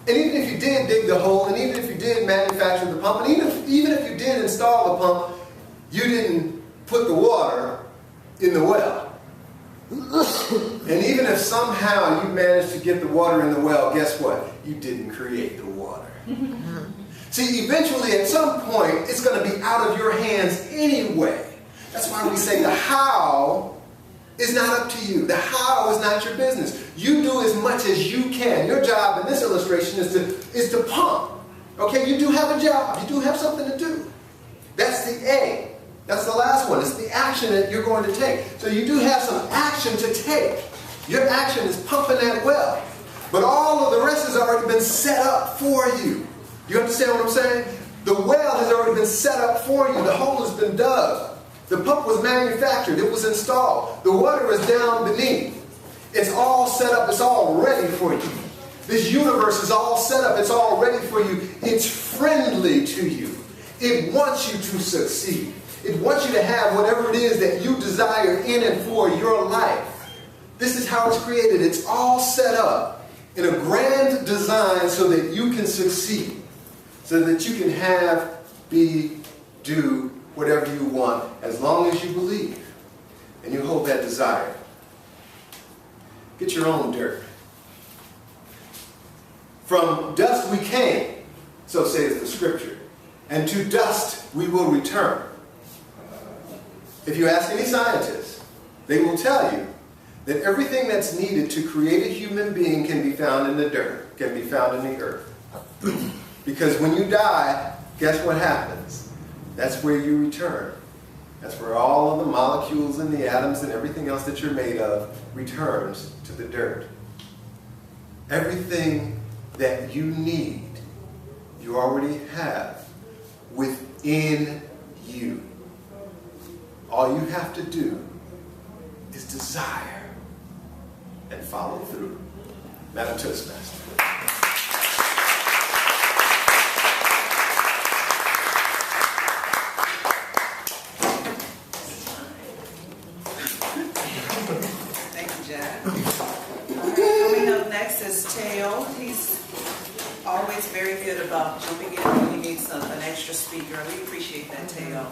And even if you did dig the hole, and even if you did manufacture the pump, and even if you did install the pump, you didn't put the water in the well. And even if somehow you managed to get the water in the well, guess what? You didn't create the water. See, eventually at some point, it's going to be out of your hands anyway. That's why we say the how is not up to you. The how is not your business. You do as much as you can. Your job in this illustration is to pump. Okay, you do have a job. You do have something to do. That's the A. That's the last one. It's the action that you're going to take. So you do have some action to take. Your action is pumping that well. But all of the rest has already been set up for you. You understand what I'm saying? The well has already been set up for you. The hole has been dug. The pump was manufactured. It was installed. The water is down beneath. It's all set up. It's all ready for you. This universe is all set up. It's all ready for you. It's friendly to you. It wants you to succeed. It wants you to have whatever it is that you desire in and for your life. This is how it's created. It's all set up in a grand design so that you can succeed. So that you can have, be, do whatever you want as long as you believe and you hold that desire. Get your own dirt. From dust we came, so says the scripture, and to dust we will return. If you ask any scientist, they will tell you that everything that's needed to create a human being can be found in the dirt, can be found in the earth. Because when you die, guess what happens? That's where you return. That's where all of the molecules and the atoms and everything else that you're made of returns to the dirt. Everything that you need, you already have within you. All you have to do is desire and follow through. Madam Toastmaster. Coming up next is Teo. He's always very good about jumping in when he needs an extra speaker. We appreciate that, Teo.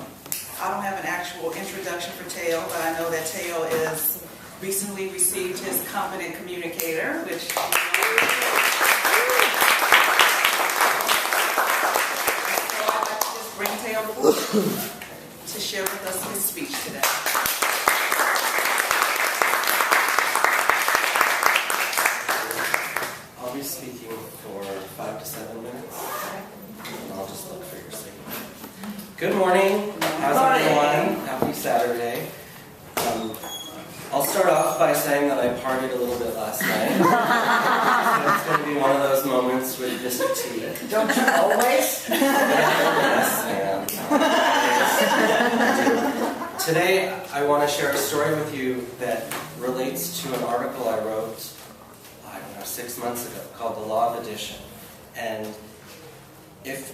I don't have an actual introduction for Teo, but I know that Teo is recently received his Confident Communicator, which so I'd like to just bring Teo to share with us his speech today. I'll be speaking for 5 to 7 minutes, and I'll just look for your signal. Good morning. How's everyone? Happy Saturday. I'll start off by saying that I partied a little bit last night. So it's going to be one of those moments with Mr. T. Don't you always? Yes, ma'am. Today, I want to share a story with you that relates to an article I wrote 6 months ago called The Law of Addition. And if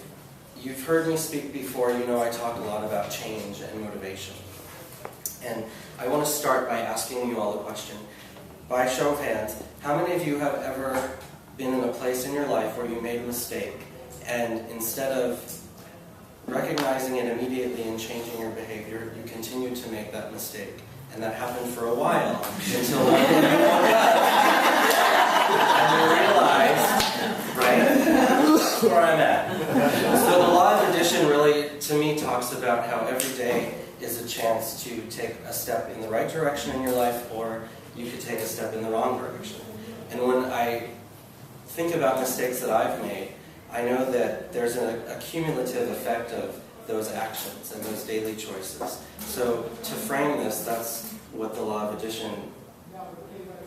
you've heard me speak before, you know I talk a lot about change and motivation. And I want to start by asking you all a question. By show of hands, how many of you have ever been in a place in your life where you made a mistake, and instead of recognizing it immediately and changing your behavior, you continued to make that mistake? And that happened for a while, until one day you woke up. And you realize, right, that's where I'm at. So the law of addition really, to me, talks about how every day is a chance to take a step in the right direction in your life, or you could take a step in the wrong direction. And when I think about mistakes that I've made, I know that there's a cumulative effect of those actions and those daily choices. So to frame this, that's what the law of addition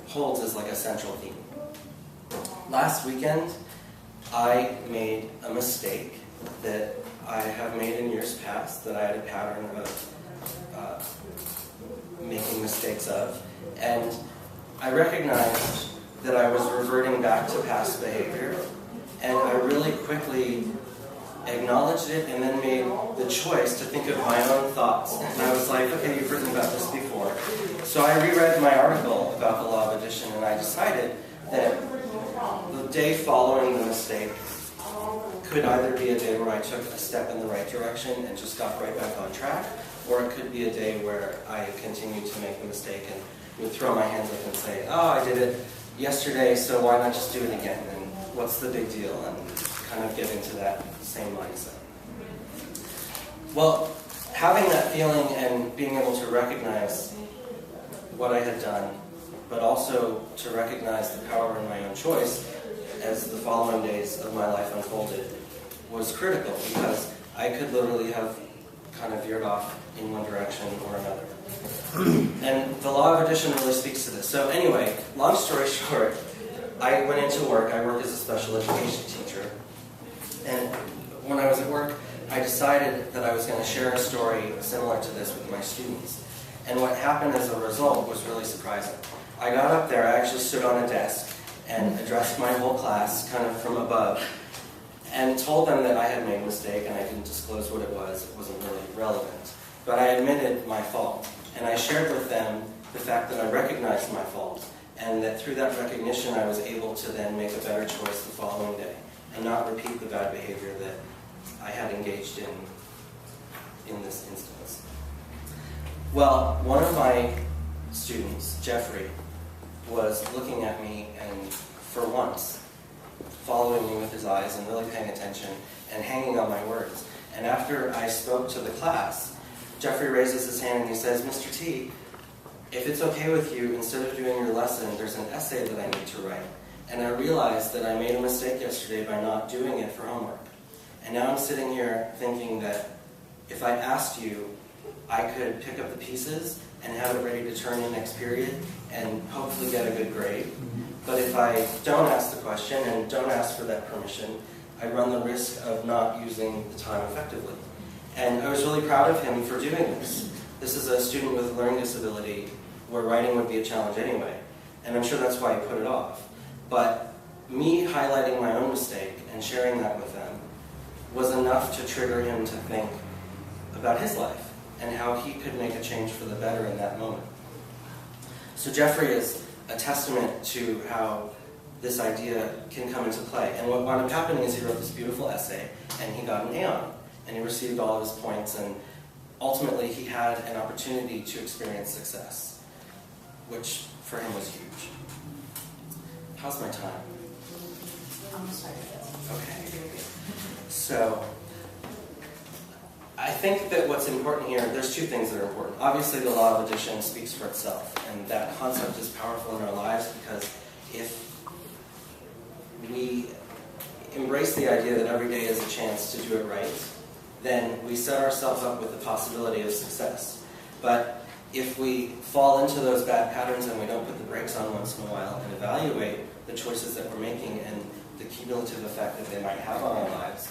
holds as like a central theme. Last weekend, I made a mistake that I have made in years past, that I had a pattern of making mistakes of, and I recognized that I was reverting back to past behavior, and I really quickly acknowledged it and then made the choice to think of my own thoughts. And I was like, okay, you've written about this before. So I reread my article about the law of addition, and I decided that the day following the mistake could either be a day where I took a step in the right direction and just got right back on track, or it could be a day where I continued to make the mistake and would throw my hands up and say, oh, I did it yesterday, so why not just do it again? And what's the big deal? And kind of get into that same mindset. Well, having that feeling and being able to recognize what I had done, but also to recognize the power in my own choice as the following days of my life unfolded, was critical, because I could literally have kind of veered off in one direction or another. And the law of addition really speaks to this. So anyway, long story short, I went into work. I work as a special education teacher. And when I was at work, I decided that I was going to share a story similar to this with my students. And what happened as a result was really surprising. I got up there, I actually stood on a desk and addressed my whole class kind of from above and told them that I had made a mistake, and I didn't disclose what it wasn't really relevant. But I admitted my fault, and I shared with them the fact that I recognized my fault, and that through that recognition I was able to then make a better choice the following day and not repeat the bad behavior that I had engaged in this instance. Well, one of my students, Jeffrey, was looking at me and for once following me with his eyes and really paying attention and hanging on my words. And after I spoke to the class, Jeffrey raises his hand and he says, Mr. T, if it's okay with you, instead of doing your lesson, there's an essay that I need to write. And I realized that I made a mistake yesterday by not doing it for homework. And now I'm sitting here thinking that if I asked you, I could pick up the pieces and have it ready to turn in next period and hopefully get a good grade. But if I don't ask the question and don't ask for that permission, I run the risk of not using the time effectively. And I was really proud of him for doing this. This is a student with a learning disability where writing would be a challenge anyway. And I'm sure that's why he put it off. But me highlighting my own mistake and sharing that with them was enough to trigger him to think about his life and how he could make a change for the better in that moment. So Jeffrey is a testament to how this idea can come into play. And what wound up happening is he wrote this beautiful essay, and he got an A on it, and he received all of his points, and ultimately he had an opportunity to experience success, which for him was huge. How's my time? I'm sorry. Okay. So, I think that what's important here, there's two things that are important. Obviously, the law of addition speaks for itself, and that concept is powerful in our lives because if we embrace the idea that every day is a chance to do it right, then we set ourselves up with the possibility of success. But if we fall into those bad patterns and we don't put the brakes on once in a while and evaluate the choices that we're making and the cumulative effect that they might have on our lives,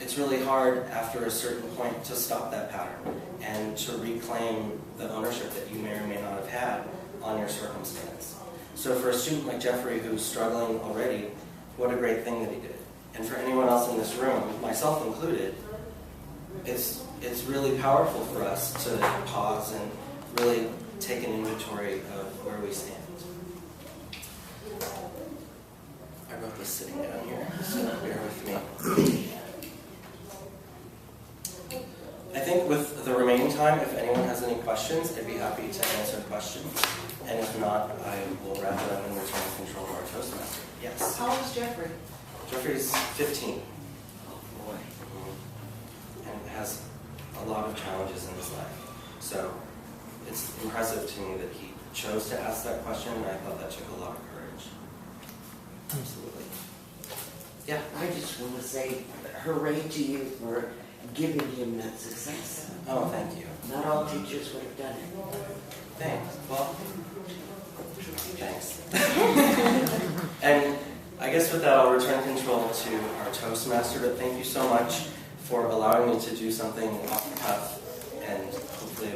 it's really hard after a certain point to stop that pattern and to reclaim the ownership that you may or may not have had on your circumstance. So for a student like Jeffrey who's struggling already, what a great thing that he did. And for anyone else in this room, myself included, it's really powerful for us to pause and really take an inventory of where we stand. I wrote this sitting down here, so bear with me. I think with the remaining time, if anyone has any questions, I'd be happy to answer questions. And if not, I will wrap it up and return control to our Toastmaster. Yes? How old is Jeffrey? Jeffrey's 15. Oh boy. And has a lot of challenges in his life. So it's impressive to me that he chose to ask that question, and I thought that took a lot of courage. Absolutely. Yeah? I just want to say hooray to you for giving him that success. Oh, thank you. Not all teachers would have done it. Thanks. Well, thanks. And I guess with that, I'll return control to our Toastmaster, but thank you so much for allowing me to do something off the cuff, and hopefully